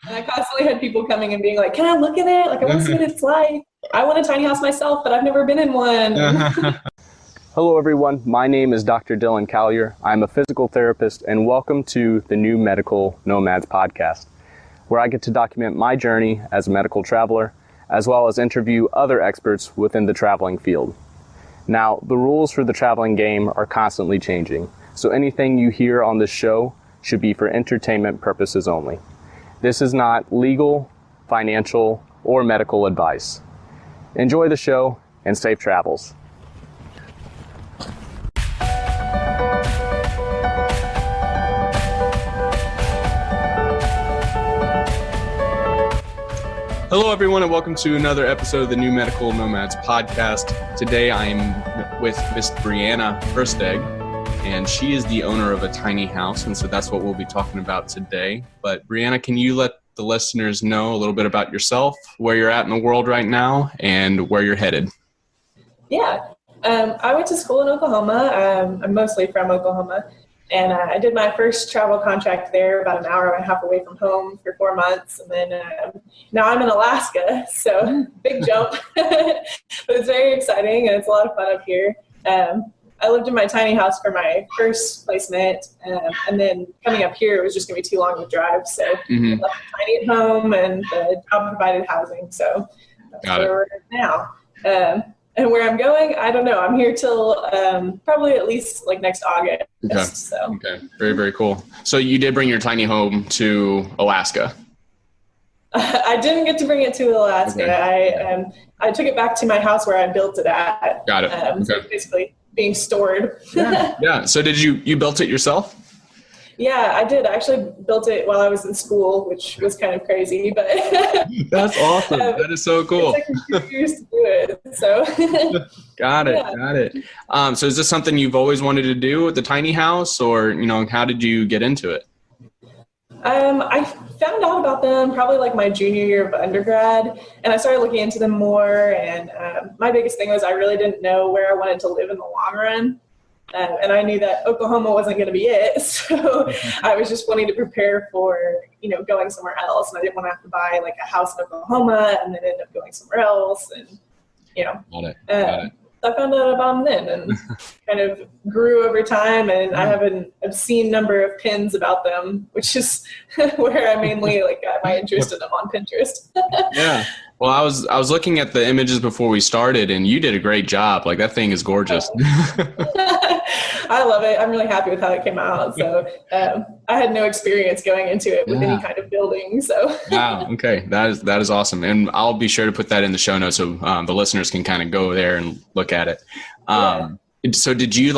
And I constantly had people coming and being like, can I look at it? Like, I want to see what it's like. I want a tiny house myself, but I've never been in one. Hello everyone, my name is Dr. Dylan Callier. I'm a physical therapist and welcome to the New Medical Nomads podcast, where I get to document my journey as a medical traveler, as well as interview other experts within the traveling field. Now, the rules for the traveling game are constantly changing, so anything you hear on this show should be for entertainment purposes only. This is not legal, financial, or medical advice. Enjoy the show and safe travels. Hello, everyone, and welcome to another episode of the New Medical Nomads podcast. Today, I'm with Miss Brianna Versteeg, and she is the owner of a tiny house, and so that's what we'll be talking about today. But Brianna, can you let the listeners know a little bit about yourself, where you're at in the world right now, and where you're headed? Yeah, I went to school in Oklahoma. I'm mostly from Oklahoma. And I did my first travel contract there about an hour and a half away from home for 4 months. And then now I'm in Alaska, so big jump. But it's very exciting, and it's a lot of fun up here. I lived in my tiny house for my first placement, and then coming up here, it was just going to be too long to drive. So I left the tiny at home, and the job provided housing. So that's where we're at now. And where I'm going, I don't know. I'm here till probably at least like next August. Okay. So. Okay. Very, very cool. So you did bring your tiny home to Alaska? I didn't get to bring it to Alaska. Okay. I took it back to my house where I built it at. Got it. So basically being stored. Yeah. So did you built it yourself? Yeah, I did. I actually built it while I was in school, which was kind of crazy, but that's awesome. That is so cool. It took me 2 years to do it. So Got it. So is this something you've always wanted to do with the tiny house, or how did you get into it? I found out about them probably like my junior year of undergrad, and I started looking into them more. And my biggest thing was I really didn't know where I wanted to live in the long run. And I knew that Oklahoma wasn't going to be it. So I was just wanting to prepare for, going somewhere else. And I didn't want to have to buy like a house in Oklahoma and then end up going somewhere else. And, Got it. I found out about them then and kind of grew over time. And I have an obscene number of pins about them, which is where I mainly got my interest in them on Pinterest. Yeah. Well, I was looking at the images before we started, and you did a great job. Like, that thing is gorgeous. I love it. I'm really happy with how it came out. So I had no experience going into it with any kind of building. So wow. Okay. That is awesome. And I'll be sure to put that in the show notes so the listeners can kind of go there and look at it. So did you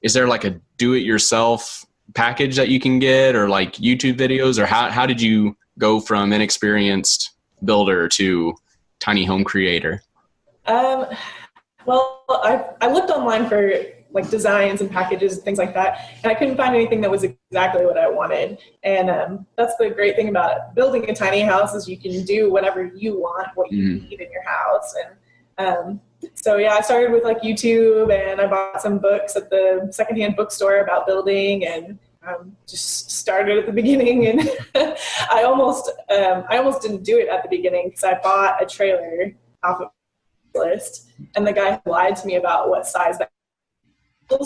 is there like a do-it-yourself package that you can get, or like YouTube videos, or how did you go from inexperienced builder to tiny home creator? Well, I looked online for like designs and packages and things like that, and I couldn't find anything that was exactly what I wanted. And that's the great thing about building a tiny house is you can do whatever you want, what you need in your house. And so yeah, I started with like YouTube, and I bought some books at the secondhand bookstore about building, and just started at the beginning. And I almost didn't do it at the beginning because I bought a trailer off of list, and the guy lied to me about what size that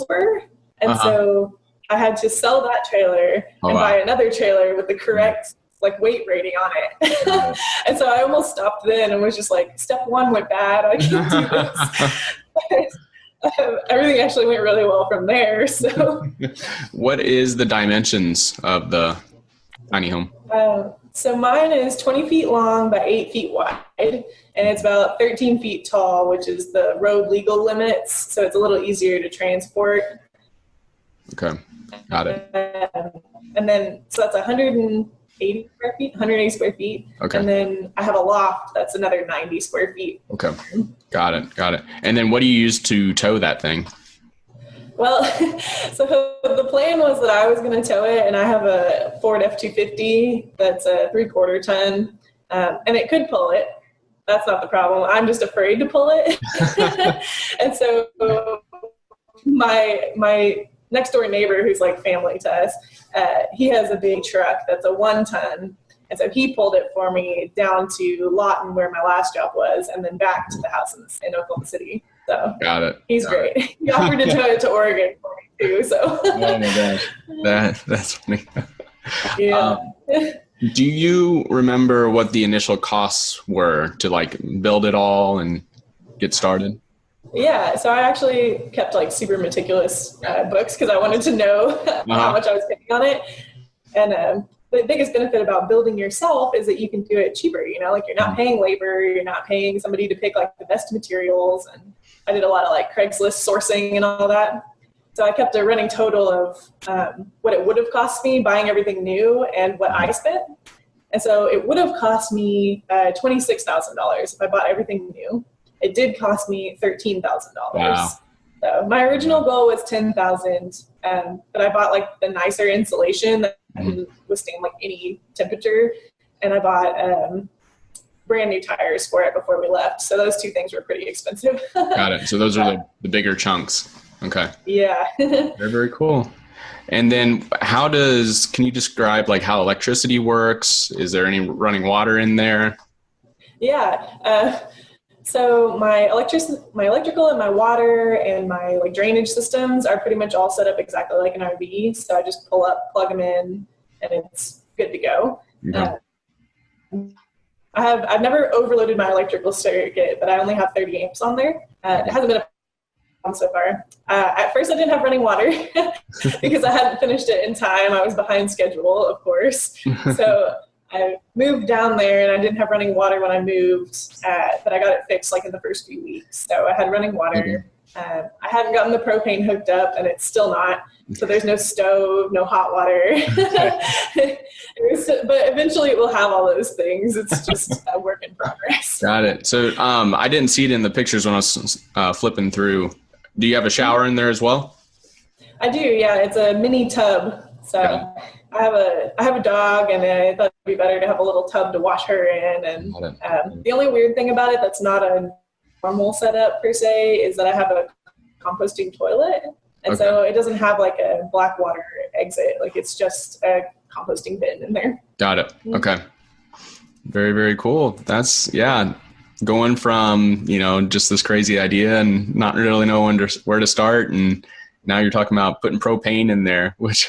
were, and so I had to sell that trailer and buy another trailer with the correct weight rating on it. And so I almost stopped then and was just like, step one went bad, I can't do this. But everything actually went really well from there. So what is the dimensions of the tiny home? So mine is 20 feet long by 8 feet wide, and it's about 13 feet tall, which is the road legal limits. So it's a little easier to transport. Okay. Got it. And then, so that's 180 square feet. Okay. And then I have a loft that's another 90 square feet. Okay. Got it. And then what do you use to tow that thing? Well, so the plan was that I was going to tow it, and I have a Ford F-250 that's a 3/4 ton, and it could pull it. That's not the problem. I'm just afraid to pull it. And so my next door neighbor, who's like family to us, he has a big truck that's a 1 ton, And so he pulled it for me down to Lawton, where my last job was, and then back to the house in Oklahoma City. So Got it. he's great. He offered to tow it to Oregon for me too. So Oh my gosh, that's funny. yeah. Do you remember what the initial costs were to like build it all and get started? Yeah, so I actually kept like super meticulous books because I wanted to know how much I was paying on it. And the biggest benefit about building yourself is that you can do it cheaper. You know, like you're not paying labor, you're not paying somebody to pick like the best materials. And I did a lot of like Craigslist sourcing and all that. So I kept a running total of what it would have cost me buying everything new and what I spent. And so it would have cost me $26,000 if I bought everything new. It did cost me $13,000. Wow. So my original goal was $10,000, but I bought like the nicer insulation that can withstand like any temperature, and I bought brand new tires for it before we left. So those two things were pretty expensive. Got it. So those are the bigger chunks. Okay. Yeah. Very, very cool. And then can you describe like how electricity works? Is there any running water in there? Yeah. So my electrical and my water and my like drainage systems are pretty much all set up exactly like an RV. So I just pull up, plug them in, and it's good to go. Okay. I've never overloaded my electrical circuit, but I only have 30 amps on there. It hasn't been a problem so far. At first I didn't have running water because I hadn't finished it in time. I was behind schedule, of course. So I moved down there and I didn't have running water when I moved, but I got it fixed like in the first few weeks. So I had running water. I hadn't gotten the propane hooked up, and it's still not. So there's no stove, no hot water. But eventually it will have all those things. It's just a work in progress. Got it. So I didn't see it in the pictures when I was flipping through. Do you have a shower in there as well? I do, yeah. It's a mini tub. So I have a dog, and I thought it'd be better to have a little tub to wash her in. And the only weird thing about it that's not a normal setup per se is that I have a composting toilet. And so it doesn't have like a black water exit. Like it's just a composting bin in there. Got it. Okay. Very, very cool. That's, going from, just this crazy idea and not really knowing where to start. And now you're talking about putting propane in there, which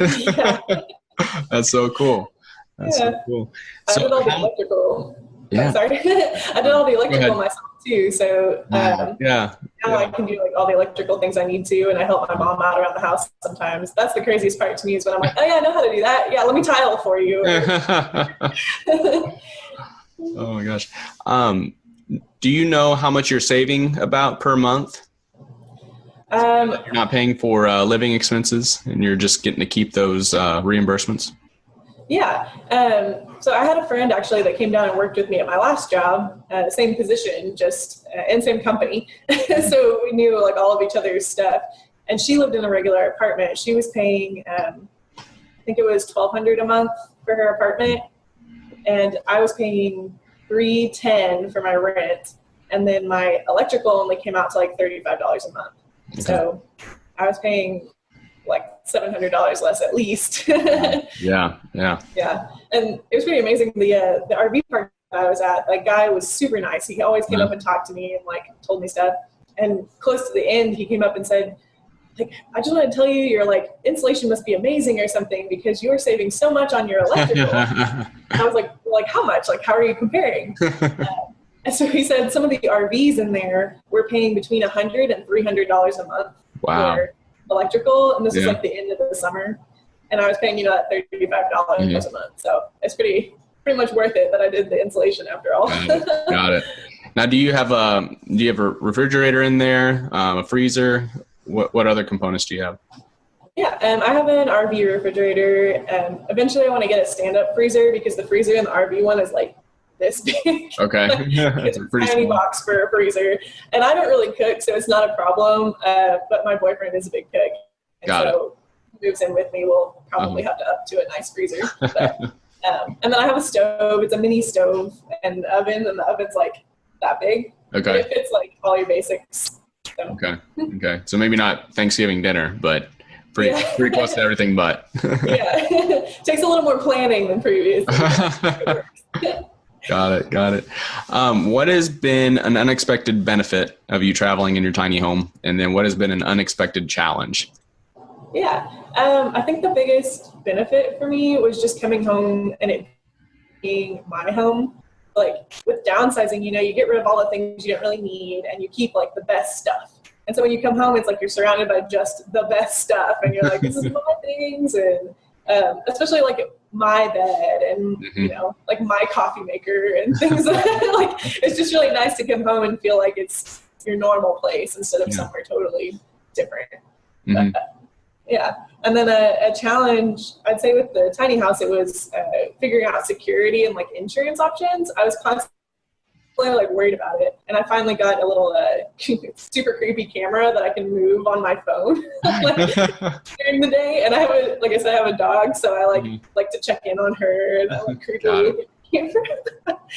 that's so cool. That's so cool. I did all the electrical. Yeah. Oh, sorry. I did all the electrical myself too. So now I can do like all the electrical things I need to, and I help my mom out around the house sometimes. That's the craziest part to me is when I'm like, oh yeah, I know how to do that. Yeah, let me tile for you. Oh my gosh. Do you know how much you're saving about per month? You're not paying for living expenses, and you're just getting to keep those reimbursements? Yeah. So I had a friend actually that came down and worked with me at my last job, same position, just in same company. So we knew like all of each other's stuff. And she lived in a regular apartment. She was paying, I think it was $1,200 a month for her apartment, and I was paying $310 for my rent. And then my electrical only came out to like $35 a month. Okay. So I was paying like $700 less at least. Yeah. And it was pretty amazing. The RV park that I was at, that guy was super nice. He always came up and talked to me and like told me stuff. And close to the end, he came up and said, like, I just want to tell you, your like insulation must be amazing or something because you're saving so much on your electrical. I was like, well, like how much? Like, how are you comparing? And so he said some of the RVs in there were paying between $100 and $300 a month for electrical, and this was like the end of the summer, and I was paying that $35 a month. So it's pretty much worth it that I did the insulation after all. Got it. Now, do you have a refrigerator in there, a freezer? What other components do you have? Yeah, I have an RV refrigerator. Eventually, I want to get a stand-up freezer because the freezer in the RV one is like this big. Okay. It's a pretty tiny box for a freezer. And I don't really cook, so it's not a problem. But my boyfriend is a big cook. And so he moves in with me. We'll probably have to up to a nice freezer. But, and then I have a stove. It's a mini stove and oven, and the oven's like that big. Okay. It fits like all your basics. So. Okay. So maybe not Thanksgiving dinner, but pretty close to everything but. Yeah. Takes a little more planning than previous. Got it. What has been an unexpected benefit of you traveling in your tiny home? And then what has been an unexpected challenge? Yeah. I think the biggest benefit for me was just coming home and it being my home. Like with downsizing, you get rid of all the things you don't really need and you keep like the best stuff. And so when you come home, it's like you're surrounded by just the best stuff and you're like, this is my things. And especially like my bed and, like my coffee maker and things like that. Like, it's just really nice to come home and feel like it's your normal place instead of somewhere totally different. Mm-hmm. Yeah. And then a challenge, I'd say with the tiny house, it was figuring out security and like insurance options. I was constantly like worried about it. And I finally got a little super creepy camera that I can move on my phone like, during the day. And I have I have a dog, so I like to check in on her and I like creepy camera.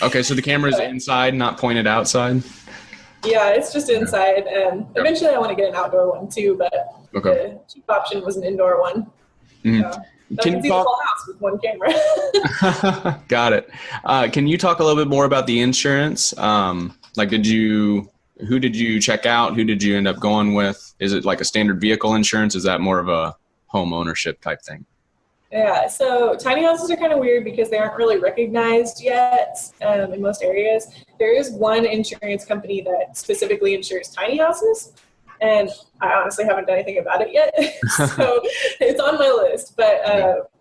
Okay. So the camera is inside, not pointed outside? Yeah, it's just inside. And eventually I want to get an outdoor one too, but okay. The cheap option was an indoor one. Mm-hmm. So can you see the whole house with one camera? Got it. Can you talk a little bit more about the insurance? Who did you check out? Who did you end up going with? Is it like a standard vehicle insurance? Is that more of a home ownership type thing? Yeah, so tiny houses are kind of weird because they aren't really recognized yet in most areas. There is one insurance company that specifically insures tiny houses, and I honestly haven't done anything about it yet, so it's on my list. But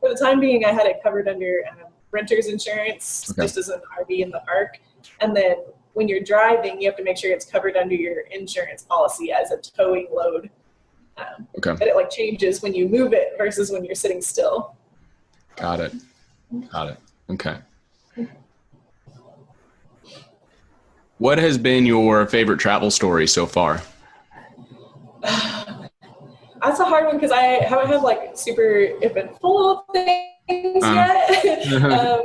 for the time being, I had it covered under renter's insurance, just as an RV in the park. And then when you're driving, you have to make sure it's covered under your insurance policy as a towing load. But it like changes when you move it versus when you're sitting still. Got it. Okay. What has been your favorite travel story so far? That's a hard one because I haven't had like super eventful things yet.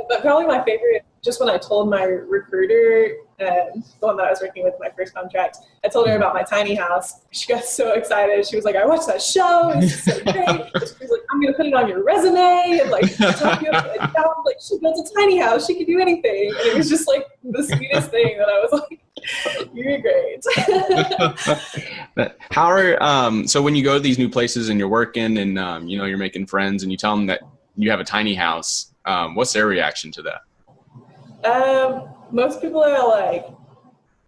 But probably my favorite, just when I told my recruiter, the one that I was working with my first contract, I told her about my tiny house. She got so excited. She was like, I watched that show. It's so great. She was like, I'm going to put it on your resume. And like, talk you up and down. Like, she built a tiny house. She could do anything. And it was just like the sweetest thing that I was like, you're great. So when you go to these new places and you're working and, you're making friends and you tell them that you have a tiny house, what's their reaction to that? Most people are like,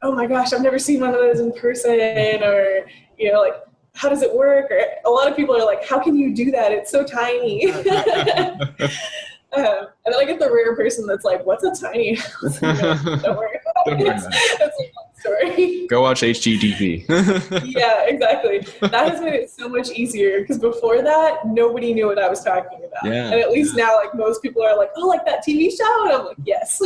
oh my gosh, I've never seen one of those in person, or, like, how does it work? Or a lot of people are like, how can you do that? It's so tiny. And then I get the rare person that's like, what's a tiny house? Don't worry about it. That's a fun story. Go watch HGTV. Yeah, exactly. That has made it so much easier because before that, nobody knew what I was talking about. Yeah. And at least now, like, most people are like, oh, like that TV show? And I'm like, yes.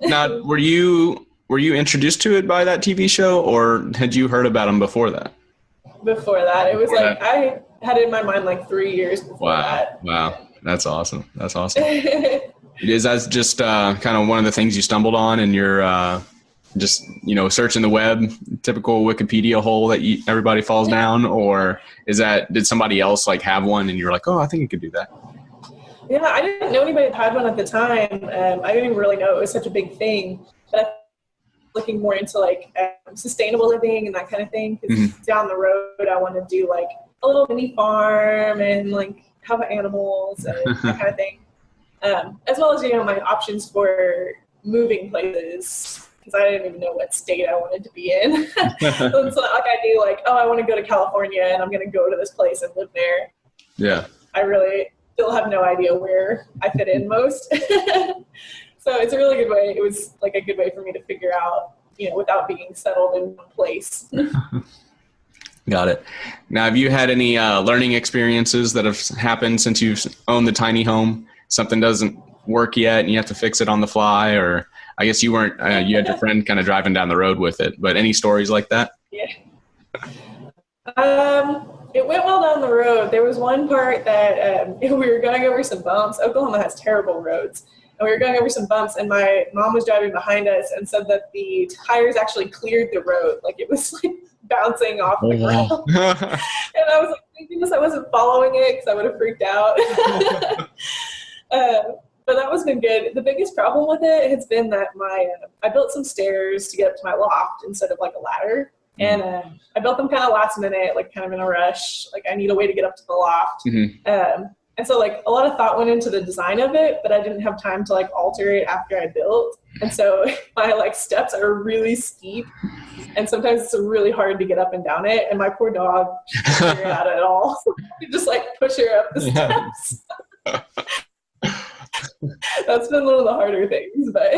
Now, were you introduced to it by that TV show, or had you heard about them before that? Before that. It was like, I had it in my mind like 3 years before that. Wow. That's awesome. Is that just kind of one of the things you stumbled on and you're just, searching the web, typical Wikipedia hole that everybody falls down? Or did somebody else like have one and you're like, oh, I think you could do that? Yeah, I didn't know anybody that had one at the time. I didn't even really know it was such a big thing. But I'm looking more into like sustainable living and that kind of thing. Because down the road, I want to do like a little mini farm and like have animals and that kind of thing. As well as, my options for moving places, because I didn't even know what state I wanted to be in. So like I knew like, oh, I want to go to California and I'm going to go to this place and live there. Yeah. I really still have no idea where I fit in most. So it's a really good way. It was like a good way for me to figure out, without being settled in one place. Got it. Now, have you had any learning experiences that have happened since you've owned the tiny home? Something doesn't work yet and you have to fix it on the fly, or I guess you weren't, you had your friend kind of driving down the road with it, but any stories like that? Yeah. It went well down the road. There was one part that we were going over some bumps. Oklahoma has terrible roads. And we were going over some bumps and my mom was driving behind us and said that the tires actually cleared the road. Like it was like bouncing off the ground. And I was like, thank goodness I wasn't following it because I would have freaked out. But that was been good. The biggest problem with it has been that I built some stairs to get up to my loft instead of like a ladder. And I built them kind of last minute, like kind of in a rush. Like I need a way to get up to the loft. And so like a lot of thought went into the design of it, but I didn't have time to like alter it after I built. And so my like steps are really steep. And sometimes it's really hard to get up and down it. And my poor dog can't figure it out at all. So you just like push her up the steps. That's been one of the harder things, but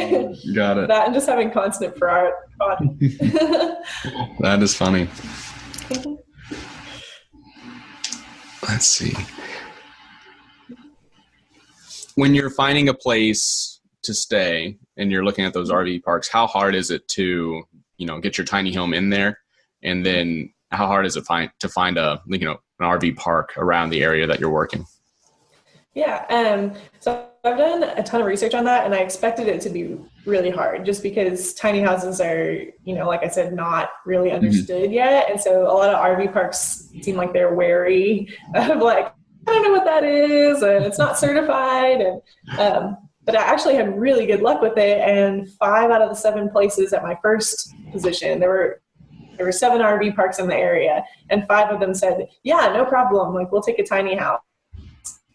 got it. That and just having constant fraud. That is funny. Let's see. When you're finding a place to stay and you're looking at those RV parks, how hard is it to, get your tiny home in there? And then how hard is it to find an RV park around the area that you're working? Yeah. So I've done a ton of research on that, and I expected it to be really hard just because tiny houses are, like I said, not really understood yet. And so a lot of RV parks seem like they're wary of like, I don't know what that is, and it's not certified. And but I actually had really good luck with it. And 5 out of the 7 places at my first position, there were 7 RV parks in the area, and 5 of them said, yeah, no problem. Like, we'll take a tiny house.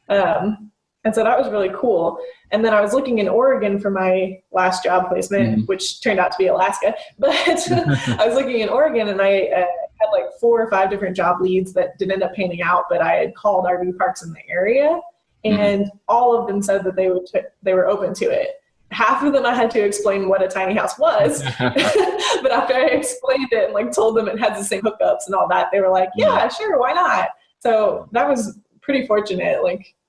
And so that was really cool. And then I was looking in Oregon for my last job placement, which turned out to be Alaska. But I was looking in Oregon, and I had like 4 or 5 different job leads that didn't end up panning out, but I had called RV parks in the area, and all of them said that they were open to it. Half of them I had to explain what a tiny house was, but after I explained it and like told them it had the same hookups and all that, they were like, yeah, sure, why not? So that was pretty fortunate.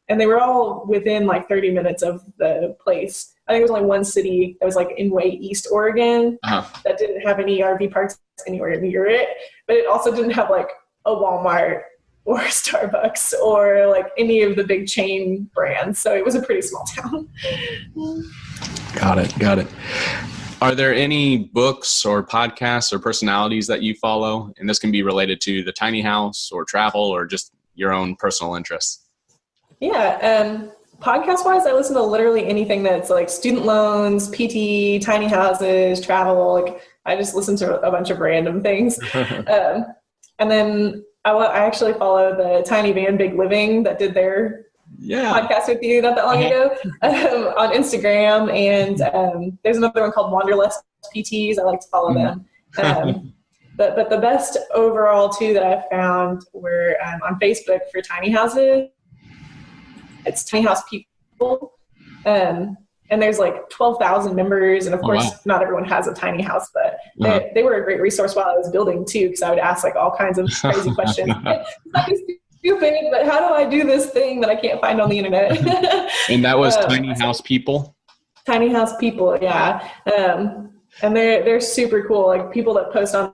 And they were all within like 30 minutes of the place. I think there was only one city that was like in way East Oregon that didn't have any RV parks anywhere near it, but it also didn't have like a Walmart or Starbucks or like any of the big chain brands. So it was a pretty small town. Got it. Are there any books or podcasts or personalities that you follow? And this can be related to the tiny house or travel or just your own personal interests. Yeah. Podcast wise, I listen to literally anything that's like student loans, PT, tiny houses, travel. Like I just listen to a bunch of random things. And then I actually follow the Tiny Van Big Living that did their podcast with you not that long ago on Instagram. And there's another one called Wanderlust PTs. I like to follow them. But the best overall two that I've found were on Facebook for tiny houses. It's Tiny House People. And there's like 12,000 members. And of course, not everyone has a tiny house, but they were a great resource while I was building too, because I would ask like all kinds of crazy questions. It's stupid, but how do I do this thing that I can't find on the internet? And that was Tiny House People? Tiny House People, yeah. And they're super cool, like people that post on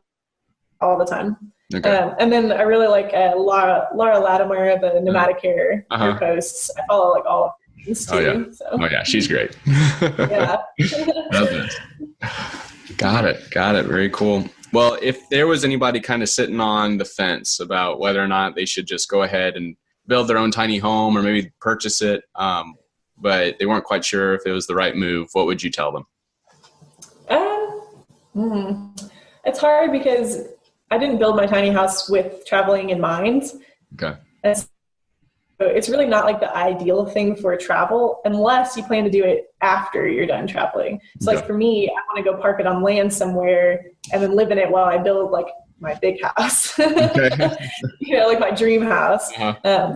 all the time. Okay. And then I really like Laura Latimer, the Nomadic Hair, her posts. I follow like all of these too. Oh yeah, she's great. Yeah. Got it. Very cool. Well, if there was anybody kind of sitting on the fence about whether or not they should just go ahead and build their own tiny home or maybe purchase it, but they weren't quite sure if it was the right move, what would you tell them? It's hard because I didn't build my tiny house with traveling in mind. Okay. And so it's really not like the ideal thing for travel unless you plan to do it after you're done traveling. So like for me, I want to go park it on land somewhere and then live in it while I build like my big house, like my dream house.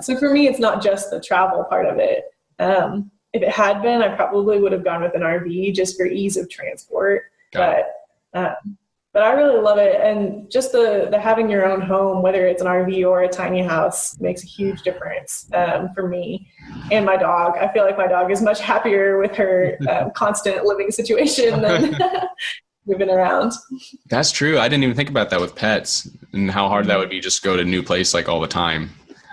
So for me, it's not just the travel part of it. If it had been, I probably would have gone with an RV just for ease of transport. But I really love it. And just the having your own home, whether it's an RV or a tiny house, makes a huge difference for me and my dog. I feel like my dog is much happier with her constant living situation than moving around. That's true. I didn't even think about that with pets and how hard that would be just go to a new place like all the time.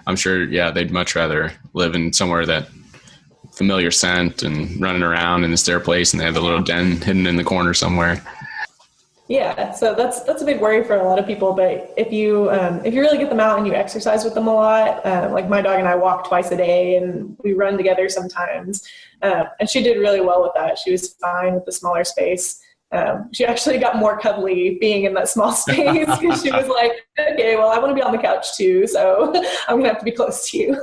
I'm sure, they'd much rather live in somewhere that familiar scent and running around and it's their place and they have a little den hidden in the corner somewhere. Yeah, so that's a big worry for a lot of people. But if you really get them out and you exercise with them a lot, like my dog and I walk twice a day and we run together sometimes, and she did really well with that. She was fine with the smaller space. She actually got more cuddly being in that small space because she was like, okay, well, I want to be on the couch too, so I'm gonna have to be close to you.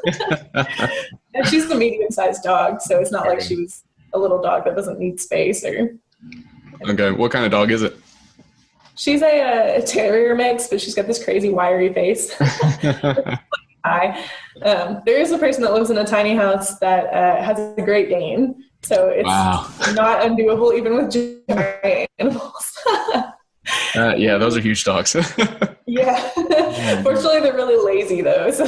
And she's a medium-sized dog, so it's not like she was a little dog that doesn't need space or. Okay, what kind of dog is it? She's a terrier mix, but she's got this crazy wiry face. There is a person that lives in a tiny house that has a Great Dane, so it's not undoable even with giant animals. Yeah, those are huge dogs. Yeah, fortunately they're really lazy though. So.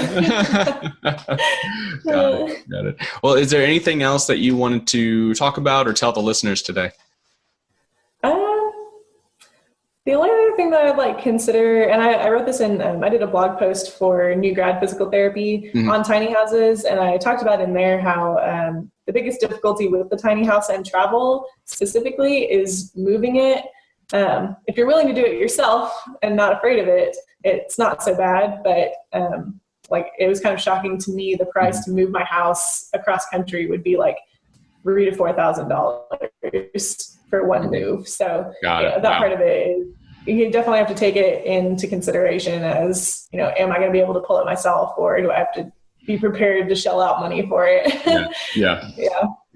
Got it. Well, is there anything else that you wanted to talk about or tell the listeners today? The only other thing that I'd like consider, and I wrote this in, I did a blog post for new grad physical therapy on tiny houses, and I talked about in there how the biggest difficulty with the tiny house and travel specifically is moving it. If you're willing to do it yourself and not afraid of it, it's not so bad, but like it was kind of shocking to me the price to move my house across country would be like $3,000 to $4,000 for one move. So that part of it is, you definitely have to take it into consideration as, am I going to be able to pull it myself, or do I have to be prepared to shell out money for it? Yeah.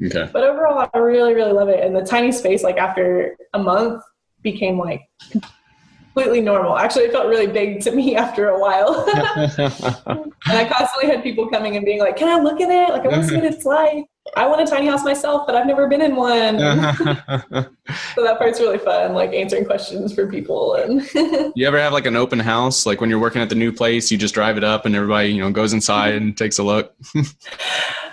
Okay. But overall, I really, really love it. And the tiny space, like after a month, became like completely normal. Actually, it felt really big to me after a while. And I constantly had people coming and being like, can I look at it? Like, I want to see what it's like. I want a tiny house myself, but I've never been in one. So that part's really fun, like answering questions for people. And you ever have like an open house? Like when you're working at the new place, you just drive it up and everybody, goes inside and takes a look?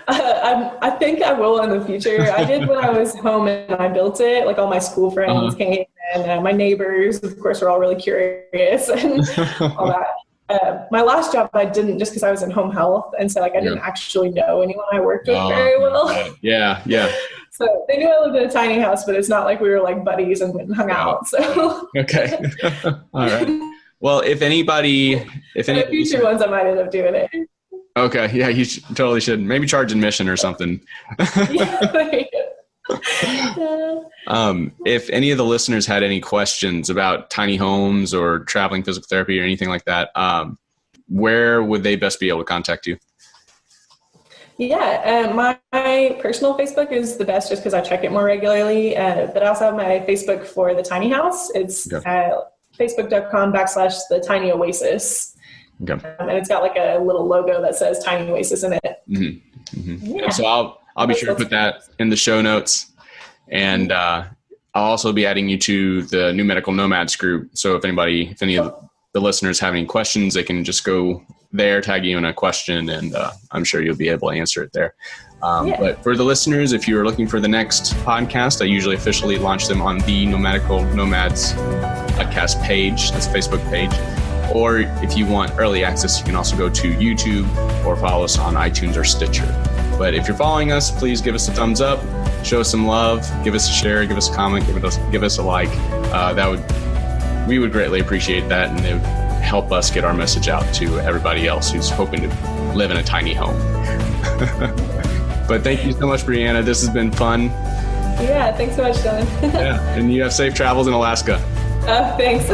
I think I will in the future. I did when I was home and I built it. Like all my school friends came, and my neighbors, of course, were all really curious and all that. My last job I didn't, just because I was in home health, and so I didn't actually know anyone I worked with very well. Yeah. So they knew I lived in a tiny house, but it's not like we were like buddies and went and hung out. So okay. All right. Well, if any future ones, I might end up doing it. Okay. Yeah, you totally should. Maybe charge admission or something. If any of the listeners had any questions about tiny homes or traveling physical therapy or anything like that, where would they best be able to contact you? Yeah, my personal Facebook is the best just because I check it more regularly, but I also have my Facebook for the tiny house. It's facebook.com/the tiny oasis. Okay. And it's got like a little logo that says Tiny Oasis in it. Yeah. So I'll be sure to put that in the show notes, and I'll also be adding you to the New Medical Nomads group. So if any of the listeners have any questions, they can just go there, tag you in a question, and I'm sure you'll be able to answer it there. But for the listeners, if you are looking for the next podcast, I usually officially launch them on the New Medical Nomads podcast page. That's a Facebook page. Or if you want early access, you can also go to YouTube or follow us on iTunes or Stitcher. But if you're following us, please give us a thumbs up, show us some love, give us a share, give us a comment, give us a like. We would greatly appreciate that, and it would help us get our message out to everybody else who's hoping to live in a tiny home. But thank you so much, Brianna. This has been fun. Yeah, thanks so much, Dylan. Yeah, and you have safe travels in Alaska. Thanks.